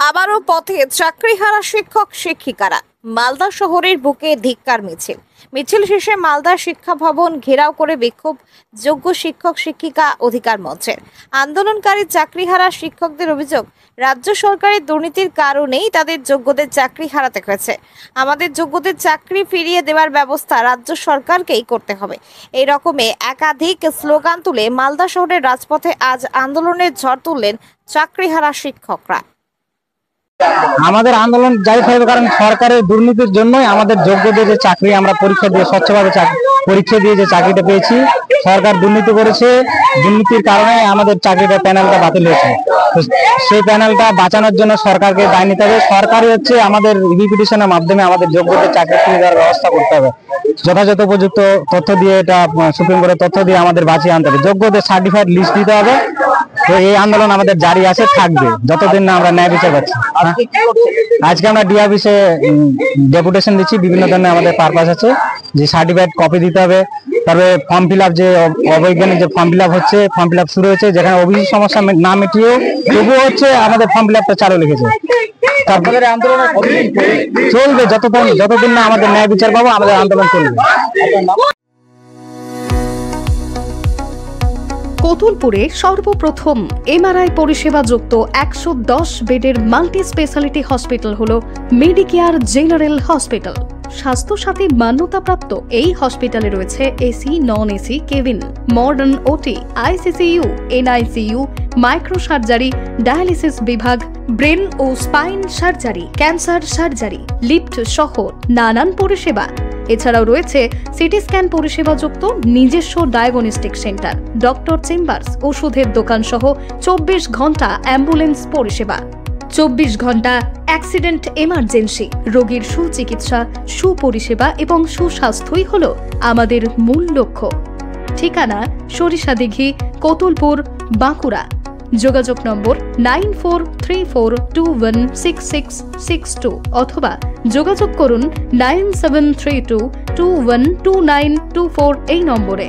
আবারও পথে চাকরিহারা শিক্ষক শিক্ষিকারা। মালদা শহরের বুকে ধিক্কার মিছিল শেষে মালদা শিক্ষা ভবন ঘেরাও করে বিক্ষোভ যোগ্য শিক্ষক শিক্ষিকা অধিকার মঞ্চের। আন্দোলনকারী চাকরিহারা শিক্ষকদের অভিযোগ, রাজ্য সরকারের দুর্নীতির কারণেই তাদের যোগ্যদের চাকরি হারাতে হয়েছে। আমাদের যোগ্যদের চাকরি ফিরিয়ে দেওয়ার ব্যবস্থা রাজ্য সরকারকেই করতে হবে। এই রকমে একাধিক স্লোগান তুলে মালদা শহরের রাজপথে আজ আন্দোলনের ঝড় তুললেন চাকরিহারা শিক্ষকরা। আমাদের আন্দোলন জারি থাকবে, কারণ সরকারের দুর্নীতির জন্যই আমাদের যোগ্যদের যে চাকরি আমরা পরীক্ষা দিয়ে স্বচ্ছভাবে পরীক্ষা দিয়ে যে চাকরিটা পেয়েছি, সরকার দুর্নীতি করেছে। দুর্নীতির কারণে আমাদের চাকরিটা প্যানেলটা বাতিল হয়েছে। তো সেই প্যানেলটা বাঁচানোর জন্য সরকারকে দায় নিতে হবে। সরকারই হচ্ছে আমাদের রিপিটিশনের মাধ্যমে আমাদের যোগ্যদের চাকরি ফিরিয়ে দেওয়ার ব্যবস্থা করতে হবে। যথাযথ উপযুক্ত তথ্য দিয়ে, এটা সুপ্রিম কোর্টের তথ্য দিয়ে আমাদের বাঁচিয়ে আনতে হবে। যোগ্যদের সার্টিফাইড লিস্ট দিতে হবে। তো এই আন্দোলন আমাদের জারি আছে, থাকবে যতদিন না আমরা ন্যায় বিচার পাচ্ছি। আজকে আমরা ডিআরবিসে ডেপুটেশন দিচ্ছি। বিভিন্ন ধরনের আমাদের পারপাস আছে, যে সার্টিফাইড কপি দিতে হবে। তারপরে ফর্ম ফিল আপ, যে অবৈজ্ঞানিক যে ফর্ম ফিল আপ হচ্ছে, ফর্ম ফিল আপ শুরু হয়েছে, যেখানে ওবিসি সমস্যা না মিটিয়েও তবুও হচ্ছে আমাদের ফর্ম ফিল আপটা চালু লিখেছে। তারপরে আন্দোলন চলবে যতদিন না আমাদের ন্যায় বিচার পাবো, আমাদের আন্দোলন চলবে। কোতুলপুরে সর্বপ্রথম এমআরআই পরিষেবা যুক্ত 110 বেডের মাল্টি স্পেশালিটি হসপিটাল হল মেডিকেয়ার জেনারেল হসপিটাল। স্বাস্থ্যসাথী মান্যতাপ্রাপ্ত এই হসপিটালে রয়েছে AC, non AC cabin, modern OT, ICCU, NICU, micro surgery, dialysis বিভাগ, ব্রেন ও spine surgery, cancer surgery, lift সহ নানান পরিষেবা। এছাড়াও রয়েছে সিটি স্ক্যান পরিষেবা যুক্ত নিজস্ব ডায়াগনস্টিক সেন্টার, ডক্টর চেম্বার্স, ওষুধের দোকান সহ 24 ঘন্টা অ্যাম্বুলেন্স পরিষেবা, 24 ঘন্টা অ্যাক্সিডেন্ট এমার্জেন্সি। রোগীর সুচিকিৎসা, সুপরিষেবা এবং সুস্বাস্থ্যই হল আমাদের মূল লক্ষ্য। ঠিকানা সরিষাদিঘি, কোতুলপুর, বাঁকুড়া। যোগাযোগ নম্বর 9434216662 অথবা যোগাযোগ করুন 9732212924 এই নম্বরে।